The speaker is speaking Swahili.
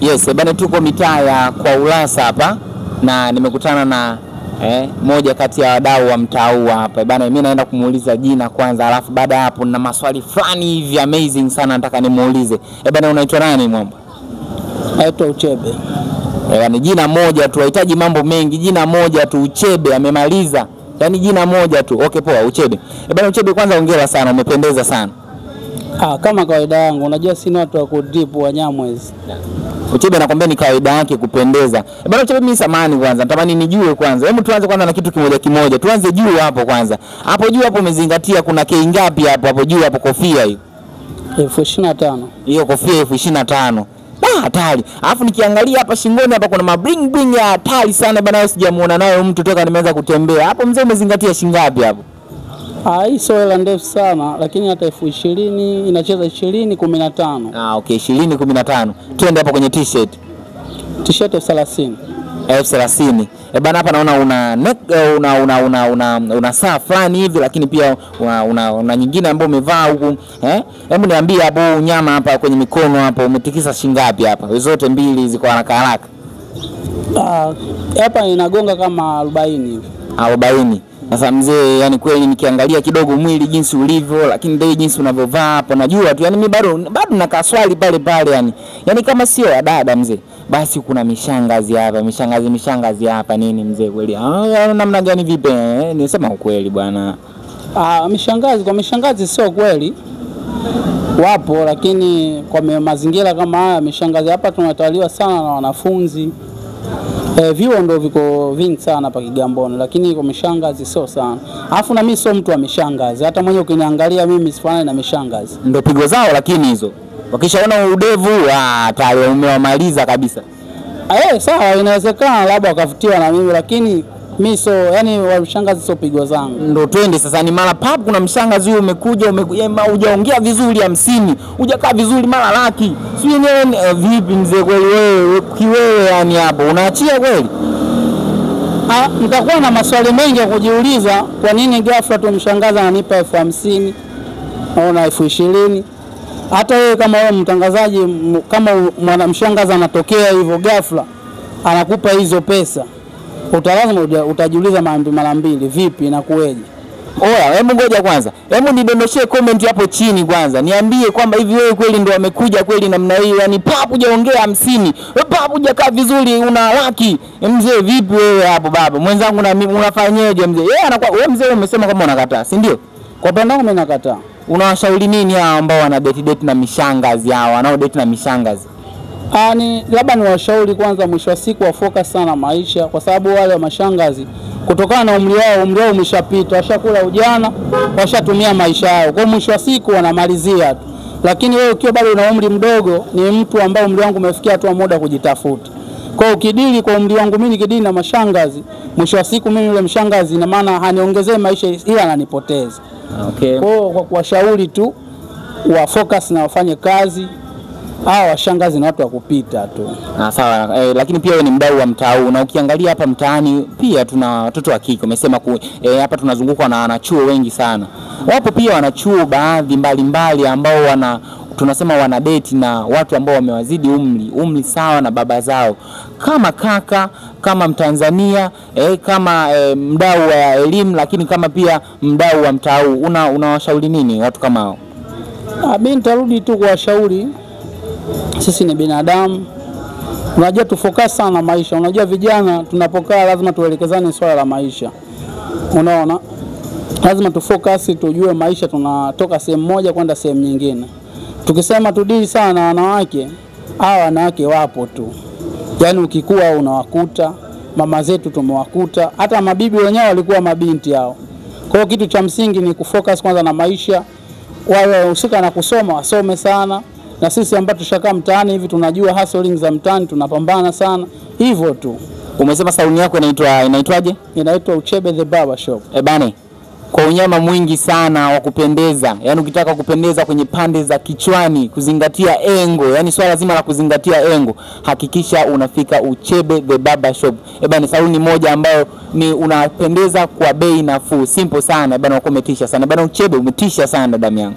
Yes, bana tuko mitaa ya kwa Ulasa hapa na nimekutana na moja kati ya wadau wa mtaa huu hapa. Bana mimi naenda kumuuliza jina kwanza, alafu baada hapo nina maswali fulani hivi amazing sana nataka nimuulize. Bana unaitwa nani mwamba? Naitwa Uchebe. Ni jina moja tu, hahitaji mambo mengi, jina moja tu Uchebe amemaliza. Yaani jina moja tu. Okay poa Uchebe. Bana Uchebe kwanza hongera sana, umependeza sana. Kama kawaida yangu, unajua sina watu wa kudrip wa Nyamwezi. Uchebe nakwambia ni kawaida yake kupendeza. Bana Uchebe mimi samani kwanza, natamani nijue kwanza. Hebu tuanze kwanza na kitu kimoja kimoja. Tuanze juu hapo kwanza. Hapo juu hapo umezingatia kuna kei ngapi hapo juu hapo kofia hiyo? 25,000. Hiyo kofia 25,000. Hatari. Alafu nikiangalia hapa shingoni hapa kuna mabling bling ya hatari sana bana, sijamuona nayo mtu toka nimeanza kutembea. Hapo mzee umezingatia shingapi hapo? Hii sio hela ndefu sana, lakini hata 20,000 inacheza 20-15. Okay, 20-15. Twende hapo kwenye t-shirt. T-shirt 30. 30. Bana hapa naona una saa fulani hivi, lakini pia una nyingine ambayo umevaa huku. Hebu niambie hapo nyama hapa kwenye mikono hapo umetikisa shingapi hapa? Zote mbili ziko haraka haraka. Hapa inagonga kama 40 hivi. 40. Sasa mzee, yani kweli nikiangalia kidogo mwili jinsi ulivyo, lakini ndio jinsi unavyovaa hapo najua tu. Yani mimi bado na kaswali pale yani. Yani kama sio dada mzee, basi kuna mishangazi hapa, mishangazi hapa nini mzee kweli? Namna gani vipi? Nisema ukweli bwana. Mishangazi sio kweli. Wapo, lakini kwa mazingira kama haya mishangazi hapa tunatawaliwa sana na wanafunzi. Viwo ndio viko vingi sana hapa Kigamboni, lakini kwa mishangazi sio sana. Alafu na mimi sio mtu wa mishangazi. Hata mwenye ukiniangalia mimi sifanani na mishangazi. Ndio pigo zao, lakini hizo wakishaona udevu tayari umewamaliza kabisa. Sawa, inawezekana labda wakavutiwa na mimi, lakini mimi sio, yani wa mshangazi sio pigo zangu. Ndio twende sasa, ni mara pap kuna mshangazi huyo umekuja hujaongea vizuri 50, hujakaa vizuri mara laki. Si yenyewe vipi mzee kweli wewe kiwewe yani hapo unaachia kweli? Nitakuwa na maswali mengi ya kujiuliza, kwa nini ghafla tu mshangazi ananipa 50,000 au na 20,000? Hata wewe kama wewe mtangazaji, kama mwanamshangazi anatokea hivyo ghafla anakupa hizo pesa, lazima utajiuliza mara mbili, vipi na kuweje? Hebu ngoja kwanza. Hebu nidondoshie comment hapo chini kwanza. Niambie kwamba hivi wewe kweli ndio amekuja kweli namna hiyo. Yaani hujaongea 50. Wewe hujakaa vizuri una laki. Mzee vipi wewe hapo baba? Mwenzangu na mimi unafanyaje mzee? Wewe mzee umesema kama unakataa, si ndio? Kwa upande wangu mimi nakataa. Unawashauri nini hao ambao wana date na mishangazi hao, wanao date na mishangazi? Labda niwashauri kwanza, mwisho wa siku wa focus sana maisha, kwa sababu wale wa mashangazi kutokana na umri wao umeshapita, washakula ujana, washatumia maisha yao. Kwa mwisho wa siku wanamalizia tu. Lakini wewe ukiwa bado una umri mdogo, ni mtu ambaye umri wangu umefikia hatua muda kujitafuta. Kwa ukidili kwa umri wangu mimi nikidili na mashangazi, mwisho wa siku mimi yule mshangazi ina maana haniongezee maisha ila ananipoteza. Okay. Kwa kuwashauri tu wa focus na wafanye kazi. Washangazi na watu wa kupita tu. Sawa, lakini pia wewe ni mdau wa mtaa huu na ukiangalia hapa mtaani pia tuna watoto wa kike. Umesema hapa tunazungukwa na wanachuo wengi sana. Wapo pia wanachuo baadhi mbalimbali ambao tunasema wana date na watu ambao wamewazidi umri sawa na baba zao. Kama kaka, kama Mtanzania, kama mdau wa elimu, lakini kama pia mdau wa mtaa huu, unawashauri nini watu kama hao? Mimi nitarudi tu kuwashauri, sisi ni binadamu. Unajua tufocus sana maisha. Unajua vijana tunapokaa lazima tuelekezane swala la maisha. Unaona? Lazima tufocus, tujue maisha tunatoka sehemu moja kwenda sehemu nyingine. Tukisema tudili sana na wanawake, wanawake wapo tu. Yaani ukikua unawakuta, mama zetu tumewakuta, hata mabibi wenyewe walikuwa mabinti hao. Kwa hiyo kitu cha msingi ni kufocus kwanza na maisha. Wale usika na kusoma wasome sana. Na sisi ambao tushakaa mtaani hivi tunajua hustling za mtaani, tunapambana sana. Hivyo tu. Umesema saluni yako inaitwaje? Inaitwa Uchebe the Barber Shop. Bane, kwa unyama mwingi sana wa kupendeza. Yaani ukitaka kupendeza kwenye pande za kichwani, kuzingatia engo, yaani swala zima la kuzingatia engo, hakikisha unafika Uchebe the Barber Shop. Bane, saluni moja ambayo ni unapendeza kwa bei nafuu. Simple sana. Bane, umetisha sana. Bane, Uchebe umetisha sana damu yangu.